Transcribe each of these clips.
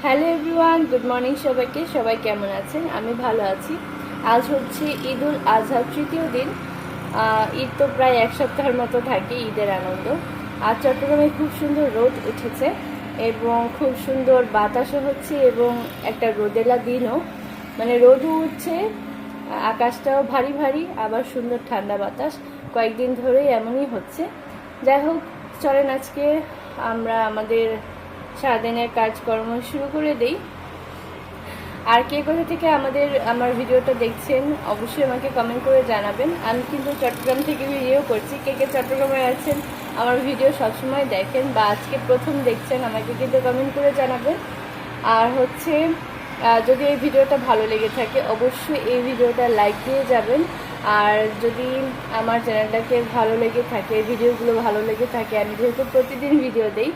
Hello everyone, good morning সবাইকে। সবাই কেমন আছেন? আমি ভালো আছি। আজ হচ্ছে ঈদুল আজহার তৃতীয় দিন। ঈদ তো প্রায় এক সপ্তাহের মতো থাকে, ঈদের আনন্দ। আর চট্টগ্রামে খুব সুন্দর রোদ উঠেছে এবং খুব সুন্দর বাতাসও হচ্ছে এবং একটা রোদেলা দিনও, মানে রোদও উঠছে, আকাশটাও ভারী ভারী, আবার সুন্দর ঠান্ডা বাতাস। কয়েকদিন ধরেই এমনই হচ্ছে। যাই হোক, চলেন আজকে আমরা আমাদের সারাদিনের কাজকর্ম শুরু করে দেই। আর কে কোথা থেকে আমার ভিডিওটা দেখছেন অবশ্যই আমাকে কমেন্ট করে জানাবেন। আমি কিন্তু চট্টগ্রাম থেকে ভিডিও করছি। কে কে চট্টগ্রামে আছেন, আমার ভিডিও সবসময় দেখেন বা আজকে প্রথম দেখছেন, আমাকে কিন্তু কমেন্ট করে জানাবেন। আর হচ্ছে যদি এই ভিডিওটা ভালো লেগে থাকে অবশ্যই এই ভিডিওটা লাইক দিয়ে যাবেন। আর যদি আমার চ্যানেলটাকে ভালো লেগে থাকে, ভিডিওগুলো ভালো লেগে থাকে, আমি যেহেতু প্রতিদিন ভিডিও দেই,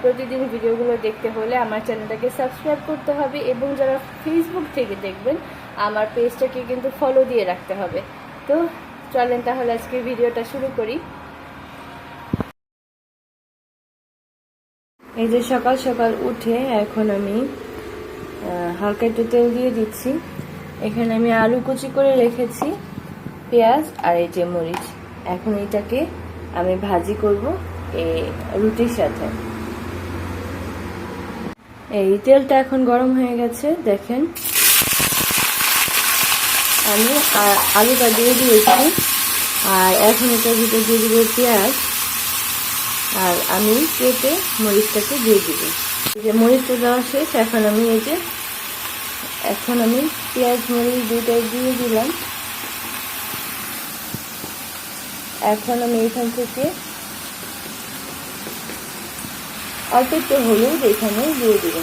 প্রতিদিন ভিডিওগুলো দেখতে হলে আমার চ্যানেলটাকে সাবস্ক্রাইব করতে হবে এবং যারা ফেসবুক থেকে দেখবেন আমার পেজটাকে কিন্তু ফলো দিয়ে রাখতে হবে। তো চলেন তাহলে আজকে ভিডিওটা শুরু করি। এই যে সকাল সকাল উঠে এখন আমি হালকা একটু তেল দিয়ে দিচ্ছি। এখানে আমি আলু কুচি করে রেখেছি, পেঁয়াজ আর এই যে মরিচ। এখন এটাকে আমি ভাজি করব এই রুটির সাথে। এই তেলটা এখন গরম হয়ে গেছে, দেখেন আমি আলুটা দিয়ে দিয়েছি। আর এখন এটার ভিতরে দিয়ে দিব পেঁয়াজ, আর আমি কেটে মরিচটাকে দিয়ে দিব। এই যে মরিচটা দেওয়া শেষ, এখন আমি পেঁয়াজ মরিচ দুইটাই দিয়ে দিলাম। এখন আমি এখান থেকে অল্প একটু হলুদ এখানে দিয়ে দিব।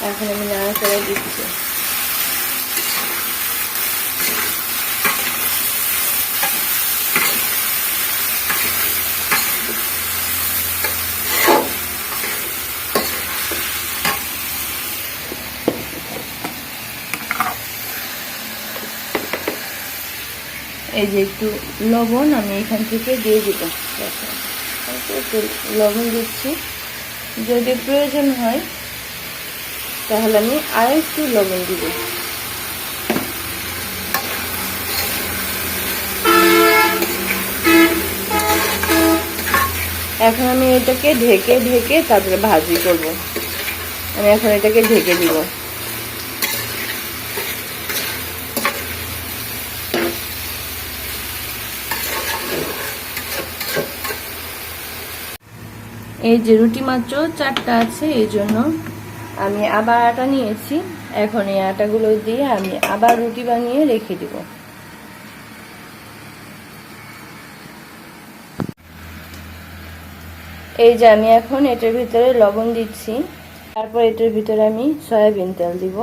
এখন আমি নাড়াচাড়া দিচ্ছি। এই যে একটু লবণ আমি এখান থেকে দিয়ে দিব, একটু লবণ দিচ্ছি। যদি প্রয়োজন হয় তাহলে আমি আর একটু লবণ দিব। এখন আমি এটাকে ঢেকে ঢেকে তারপরে ভাজি করব। আমি এখন এটাকে ঢেকে দিব। এই যে রুটি মাত্র 4টা আছে, এই জন্য আমি আবার আটা নিয়েছি। এখন এই আটাগুলো দিয়ে আমি আবার রুটি বানিয়ে রেখে দিব। এই যে আমি এখন এটার ভিতরে লবণ দিচ্ছি, তারপর এটার ভিতরে আমি সয়াবিন তেল দিব।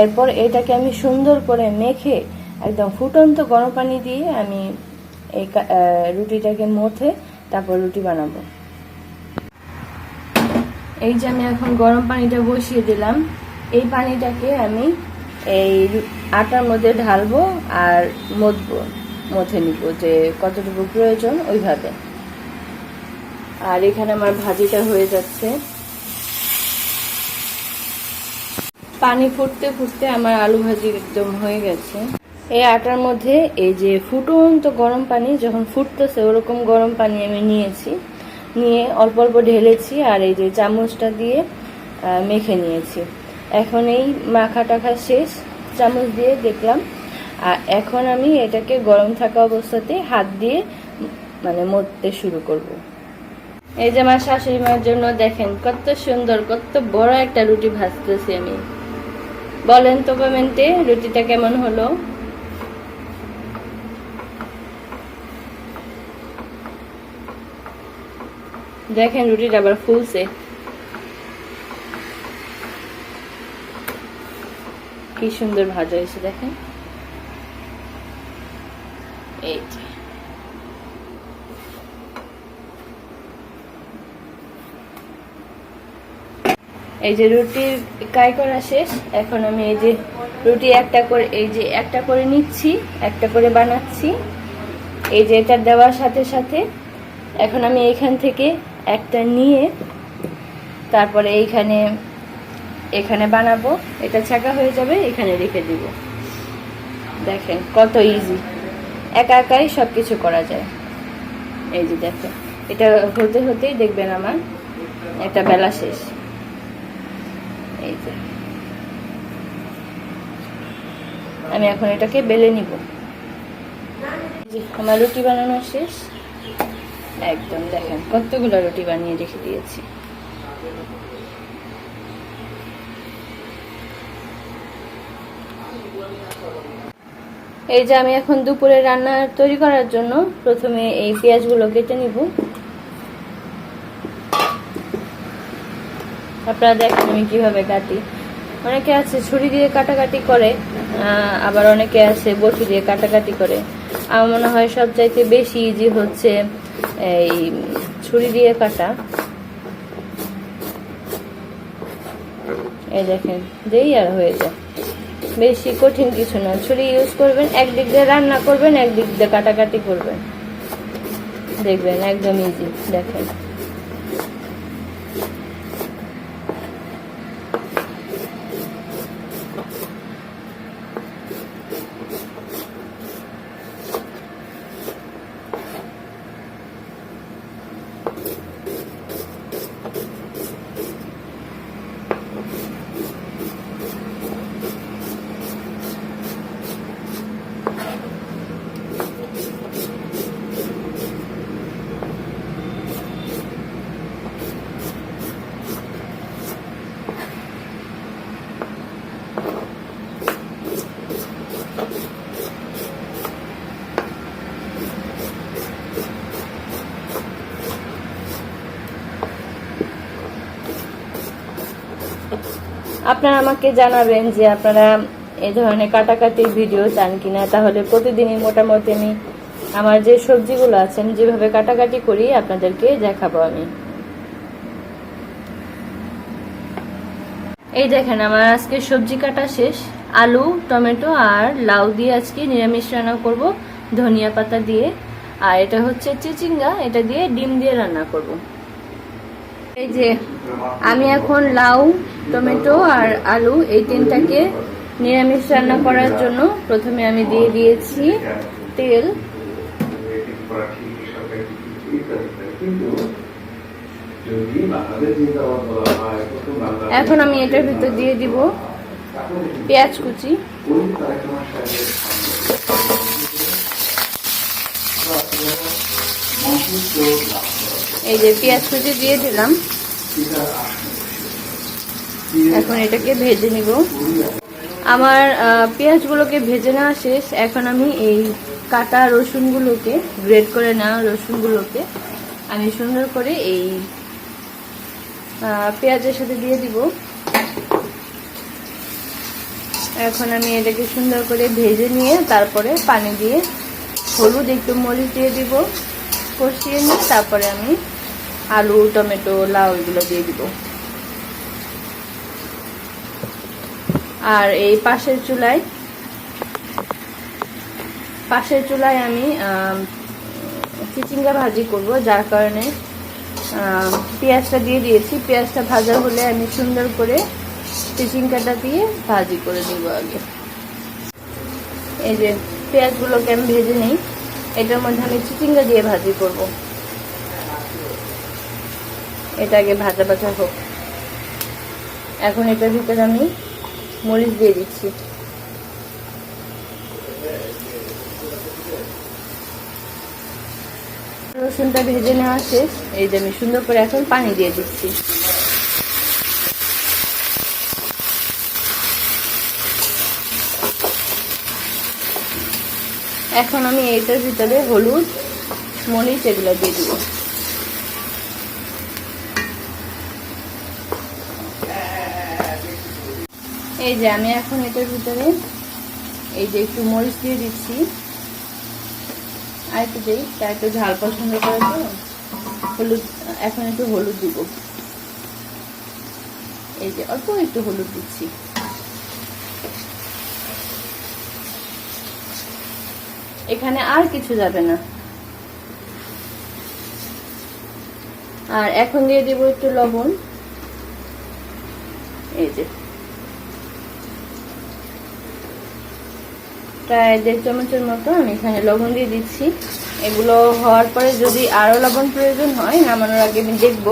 এরপর এটাকে আমি সুন্দর করে মেখে একদম ফুটন্ত গরম পানি দিয়ে আমি এই রুটিটাকে মথে তারপর রুটি বানাবো। এই যে আমি এখন গরম পানিটা বসিয়ে দিলাম। এই পানিটাকে আমি এই আটার মধ্যে ঢালবো আর মথে নিব, যে কতটুকু প্রয়োজন ওইভাবে। আর এখানে আমার ভাজিটা হয়ে যাচ্ছে। পানি ফুটতে ফুটতে আমার আলু ভাজি একদম হয়ে গেছে। এই আটার মধ্যে এই যে ফুটন্ত গরম পানি যখন ফুটতেছে ওরকম গরম পানি আমি নিয়েছি, নিয়ে অল্প অল্প ঢেলেছি আর এই যে চামচটা দিয়ে মেখে নিয়েছি। এখন এই মাখা টাখা শেষ, চামচ দিয়ে দেখলাম। আর এখন আমি এটাকে গরম থাকা অবস্থাতে হাত দিয়ে মানে মথতে শুরু করব। এই যে আমার শাশুড়ি মায়ের জন্য দেখেন কত সুন্দর, কত বড় একটা রুটি ভাজতেছি আমি। বলেন তো কমেন্টে রুটিটা কেমন হলো। দেখেন রুটিটা আবার ফুলছে, কি সুন্দর ভাজা হয়েছে দেখেন। এই যে এই যে রুটির কাই করা শেষ। এখন আমি এই যে রুটি একটা করে নিচ্ছি, একটা করে বানাচ্ছি। এই যে এটা দেওয়ার সাথে সাথে এখন আমি এইখান থেকে একটা নিয়ে তারপরে এখানে বানাবো, এটা ছাঁকা হয়ে যাবে, এখানে রেখে দিব। দেখেন কত ইজি, একা একাই সব কিছু করা যায়। এই যে দেখেন, এটা হতে হতেই দেখবেন আমার একটা বেলা শেষ। এই যে আমি এখন এটাকে বেলে নিব। আমার রুটি বানানো শেষ একদম। দেখেন কতগুলো রুটি বানিয়ে রেখে দিয়েছি। এই যে আমি এখন দুপুরে রান্না তৈরি করার জন্য প্রথমে এই পেঁয়াজগুলো কেটে নিব। আপনারা দেখেন আমি কিভাবে কাটি। অনেকে আছে ছুরি দিয়ে কাটাকাটি করে, আবার অনেকে আছে বটি দিয়ে কাটাকাটি করে। আমার মনে হয় সবচাইতে বেশি ইজি হচ্ছে এই ছুরি দিয়ে কাটা। এই দেখেন যেই আর হয়ে যায়, বেশি কঠিন কিছু না। ছুরি ইউজ করবেন, একদিক দিয়ে রান্না করবেন, একদিক দিয়ে কাটাকাটি করবেন, দেখবেন একদম ইজি। দেখেন আপনারা আমাকে জানাবেন যে আপনারা এই ধরনের কাটাকাটির ভিডিও চান কিনা। তাহলে প্রতিদিনই মোটামুটি আমি আমার যে সবজিগুলো আছে আমি যেভাবে কাটাকাটি করি আপনাদেরকে দেখাবো আমি। এই দেখেন আমার আজকে সবজি কাটা শেষ। আলু, টমেটো আর লাউ দিয়ে আজকে নিরামিষ রান্না করব, ধনিয়া পাতা দিয়ে। আর এটা হচ্ছে চিচিঙ্গা, এটা দিয়ে ডিম দিয়ে রান্না করব। এই যে আমি এখন লাউ, টমেটো আর আলু এই তিনটাকে নিরামিষ রান্না করার জন্য প্রথমে আমি দিয়ে দিয়েছি তেল। এখন আমি এটার ভিতর দিয়ে দিব পেঁয়াজ কুচি। এই যে পেঁয়াজ কুচি দিয়ে দিলাম। এখন এটাকে ভেজে নিব। আমার পেঁয়াজগুলোকে ভেজে নেওয়া শেষ। এখন আমি এই কাটা রসুনগুলোকে, গ্রেট করে নেওয়া রসুনগুলোকে আমি সুন্দর করে এই পেঁয়াজের সাথে দিয়ে দিব। এখন আমি এটাকে সুন্দর করে ভেজে নিয়ে তারপরে পানি দিয়ে হলুদ একটু মরিচ দিয়ে দিব, কষিয়ে নিয়ে তারপরে আমি আলু, টমেটো, লাউ এগুলো দিয়ে দিব। আর এই পাশের চুলায় আমি চিচিঙ্গা ভাজি করব, যার কারণে পেঁয়াজটা দিয়ে দিয়েছি। পেঁয়াজটা ভাজা হলে আমি সুন্দর করে চিচিঙ্গাটা দিয়ে ভাজি করে দিব আগে। এই যে পেঁয়াজগুলোকে আমি ভেজে নিই, এটার মধ্যে আমি চিচিঙ্গা দিয়ে ভাজি করব। এটা আগে ভাজা ভাজা হোক। এখন এটার ভিতরে আমি মরিচ দিয়ে দিচ্ছি। রসুনটা ভেজে নেওয়া শেষ। এই যে আমি সুন্দর করে এখন পানি দিয়ে দিচ্ছি। এখন আমি এইটার ভিতরে হলুদ, মরিচ এগুলো দিয়ে দিব। এই যে আমি এখন এটার ভিতরে এই যে একটু মরিচ দিয়ে দিচ্ছি, আর একটু দিই, তা একটু ঝাল পছন্দ করে তো হলুদ। এখন একটু হলুদ দিব, এই যে অল্প একটু হলুদ দিচ্ছি। এখানে আর কিছু যাবে না। আর এখন দিয়ে দিব একটু লবণ, এই যে প্রায় 1.5 চামচের মতো আমি এখানে লবণ দিয়ে দিচ্ছি। এগুলো হওয়ার পরে যদি আরো লবণ প্রয়োজন হয় নামানোর আগে আমি দেখবো,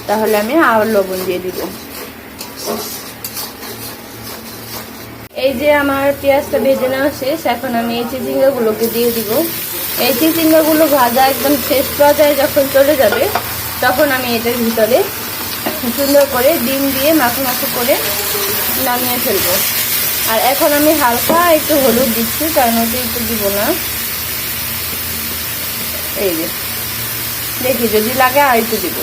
তাহলে আমি আরো লবণ দিয়ে দিব। এই যে আমার পেঁয়াজটা ভেজে নেওয়া শেষ, এখন আমি এই চিচিঙ্গাগুলোকে দিয়ে দিব। এই চিচিঙ্গাগুলো ভাজা একদম শেষ পর্যায়ে যখন চলে যাবে, তখন আমি এটার ভিতরে সুন্দর করে ডিম দিয়ে মাখো মাখো করে নামিয়ে ফেলবো। আর এখন আমি হালকা একটু হলুদ দিচ্ছি, কারণ ওটা একটু দিব না। এই যে দেখি যদি লাগে আর একটু দিব।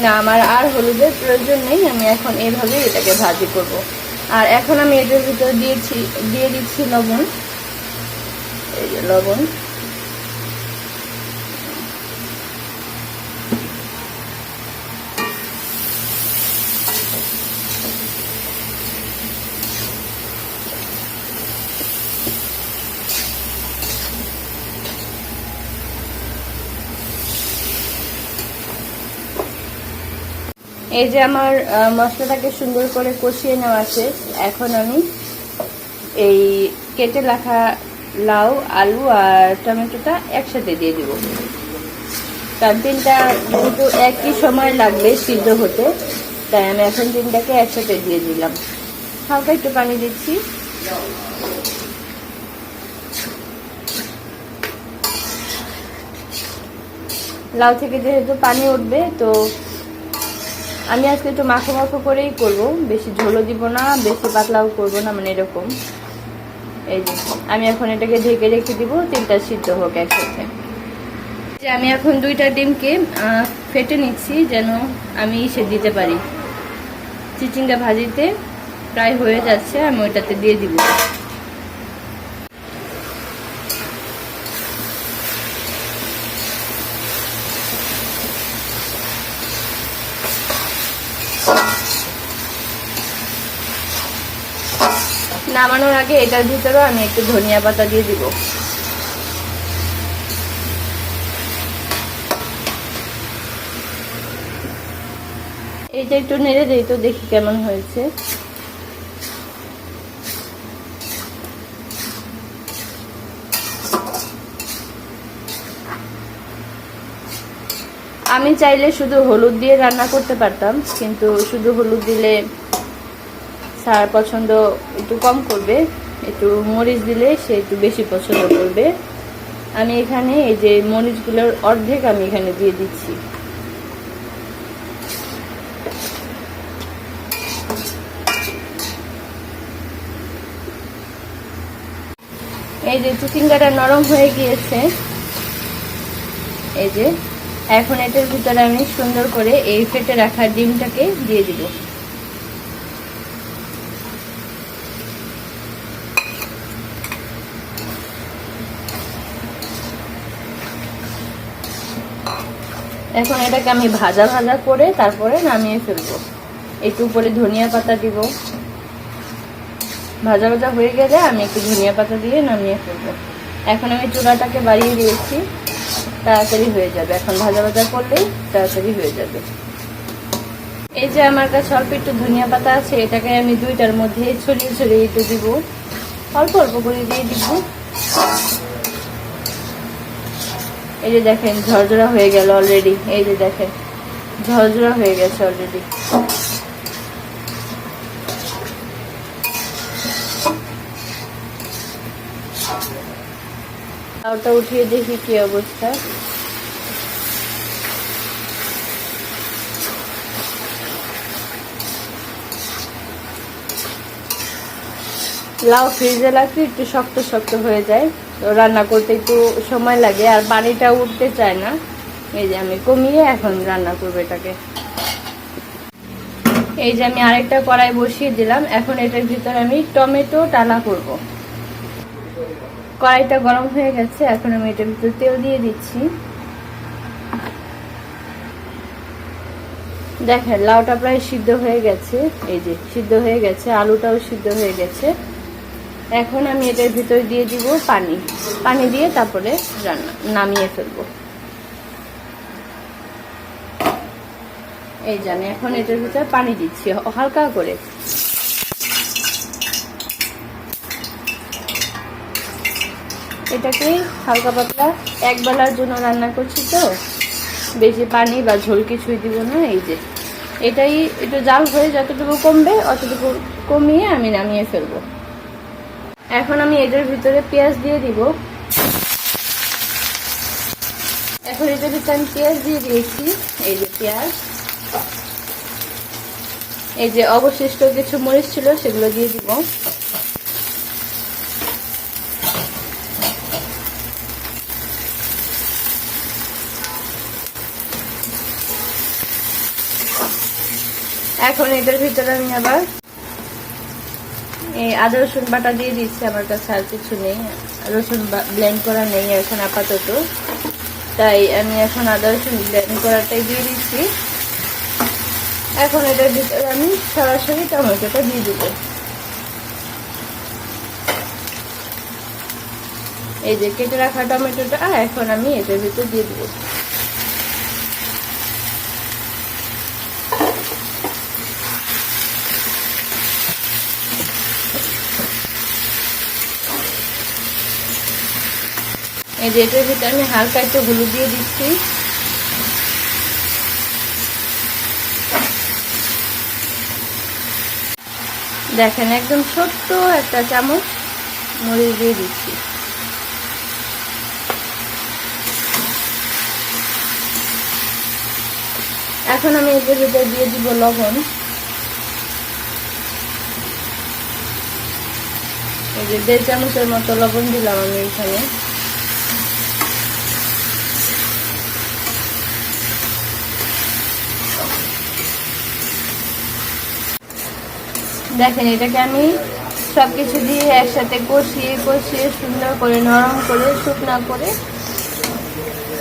না, আমার আর হলুদের প্রয়োজন নেই, আমি এখন এভাবে এটাকে ভাজি করব। আর এখন আমি এটার ভিতর দিয়ে দিচ্ছি লবণ, এই যে লবণ। এই যে আমার মশলাটাকে সুন্দর করে কষিয়ে নেওয়া শেষ। এখন আমি এই কেটে রাখা লাউ, আলু আর টমেটোটা একসাথে দিয়ে দিব। কারণ তিনটা যেহেতু একই সময় লাগবে সিদ্ধ হতে, তাই আমি এখন তিনটাকে একসাথে দিয়ে দিলাম। হালকা একটু পানি দিচ্ছি। লাউ থেকে যেহেতু পানি উঠবে, তো আমি আজকে একটু মাখো মাখো করেই করব, বেশি ঝোলও দিব না, বেশি পাতলাও করব না, মানে এরকম। এই যে আমি এখন এটাকে ঢেকে রেখে দিব, তিনটা সিদ্ধ হোক একসাথে। যে আমি এখন 2টা ডিমকে ফেটে নিচ্ছি, যেন আমি সে দিতে পারি। চিচিঙ্গা ভাজিতে প্রায় হয়ে যাচ্ছে, আমি ওইটাতে দিয়ে দিব। নামানোর আগে এটার ভিতরেও আমি একটু ধনিয়া পাতা দিয়ে দিব। এইটা একটু নেড়ে দিই তো দেখি কেমন হয়েছে। আমি চাইলে শুধু হলুদ দিয়ে রান্না করতে পারতাম, কিন্তু শুধু হলুদ দিলে স্যার পছন্দ একটু কম করবে, একটু মরিচ দিলে সে একটু বেশি পছন্দ করবে। আমি এখানে এই যে মরিচগুলোর অর্ধেক আমি এখানে দিয়ে দিচ্ছি। এই যে চিচিঙ্গাটা নরম হয়ে গিয়েছে। এই যে এখন এটার ভিতরে আমি সুন্দর করে এই ফেটে রাখা ডিমটাকে দিয়ে দিব। এখন এটাকে আমি ভাজা ভাজা করে তারপরে নামিয়ে ফেলবো। একটু উপরে ধনিয়া পাতা দিব। ভাজা ভাজা হয়ে গেলে আমি একটু ধনিয়া পাতা দিয়ে নামিয়ে ফেলবো। এখন আমি চুলাটাকে বাড়িয়ে দিয়েছি, তাড়াতাড়ি হয়ে যাবে। এখন ভাজা ভাজা করলেই তাড়াতাড়ি হয়ে যাবে। এই যে আমার কাছে অল্প একটু ধনিয়া পাতা আছে, এটাকে আমি 2টার মধ্যে ছড়িয়ে ছড়িয়ে একটু দিব, অল্প অল্প করে দিয়ে দিব। এই যে দেখেন ঝরঝরা হয়ে গেল অলরেডি। এই যে দেখেন ঝরঝরা হয়ে গেছে অলরেডি। লাউটা উঠিয়ে দেখি কি অবস্থা। লাউ ফ্রিজে রাখলে একটু শক্ত শক্ত হয়ে যায়, তো রান্না করতে একটু সময় লাগে, আর পানিটা উঠতে চায় না। এই যে আমি কমিয়ে এখন রান্না করবো এটাকে। এই যে আমি আরেকটা কড়াই বসিয়ে দিলাম। এখন এটার ভিতরে আমি টমেটো টালা করব। কড়াইটা গরম হয়ে গেছে, এখন আমি এটার ভিতরে তেল দিয়ে দিচ্ছি। দেখেন লাউটা প্রায় সিদ্ধ হয়ে গেছে, এই যে সিদ্ধ হয়ে গেছে, আলুটাও সিদ্ধ হয়ে গেছে। এখন আমি এটার ভিতর দিয়ে দিব পানি, পানি দিয়ে তারপরে নামিয়ে ফেলবো। এই জানি এখন এটার ভিতর পানি দিচ্ছি হালকা করে। এটাকে হালকা পাতলা এক বেলার জন্য রান্না করছি, তো বেশি পানি বা ঝোল কিছুই দিব না। এই যে এটাই একটু জাল হয়ে যতটুকু কমবে অতটুকু কমিয়ে আমি নামিয়ে ফেলবো। এখন আমি এটার ভিতরে পেঁয়াজ দিয়ে দিব। এখন এটার ভিতরে আমি পেঁয়াজ দিয়ে দিয়েছি, এই যে পেঁয়াজ, এই যে অবশিষ্ট কিছু মরিচ ছিল সেগুলো দিয়ে দিব। এখন এটার ভিতরে আমি আবার এই আদা রসুন বাটা দিয়ে দিচ্ছি। আমার কাছে আর কিছু নেই, রসুন ব্লেন্ড করা নেই এখন আপাতত, তাই আমি এখন আদা রসুন ব্লেন্ড করাটাই দিয়ে দিচ্ছি। এখন এটার ভিতরে আমি সরাসরি টমেটোটা দিয়ে দিব। এই যে কেটে রাখা টমেটোটা এখন আমি এটার ভিতরে দিয়ে দিব। এই যে এটার ভিতরে আমি হালকা একটু হলুদ দিয়ে দিচ্ছি। দেখেন একদম ছোট্ট একটা চামচ মরিচ দিয়ে দিচ্ছি। এখন আমি এটার ভিতরে দিয়ে দিব লবণ। এই যে 1.5 চামচের মতো লবণ দিলাম আমি এখানে। দেখেন এটাকে আমি সবকিছু দিয়ে একসাথে কষিয়ে কষিয়ে সুন্দর করে নরম করে শুকনো করে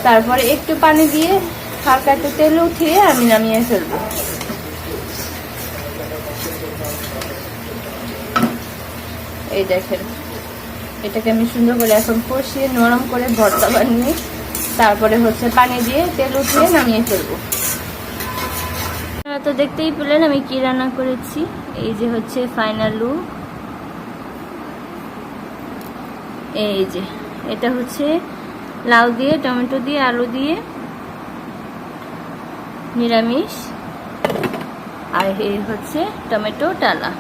তারপরে একটু পানি দিয়ে হালকা একটু তেল উঠিয়ে আমি নামিয়ে ফেলবো। এই দেখেন এটাকে আমি সুন্দর করে এখন কষিয়ে নরম করে ভর্তা বানিয়ে তারপরে হচ্ছে পানি দিয়ে তেল উঠিয়ে নামিয়ে ফেলবো। তো দেখতেই পেলেন আমি কি রান্না করেছি। এই যে হচ্ছে ফাইনাল লুক। এই যে এটা হচ্ছে লাউ দিয়ে, টমেটো দিয়ে, আলু দিয়ে নিরামিষ, আর এই হচ্ছে টমেটো ডালা।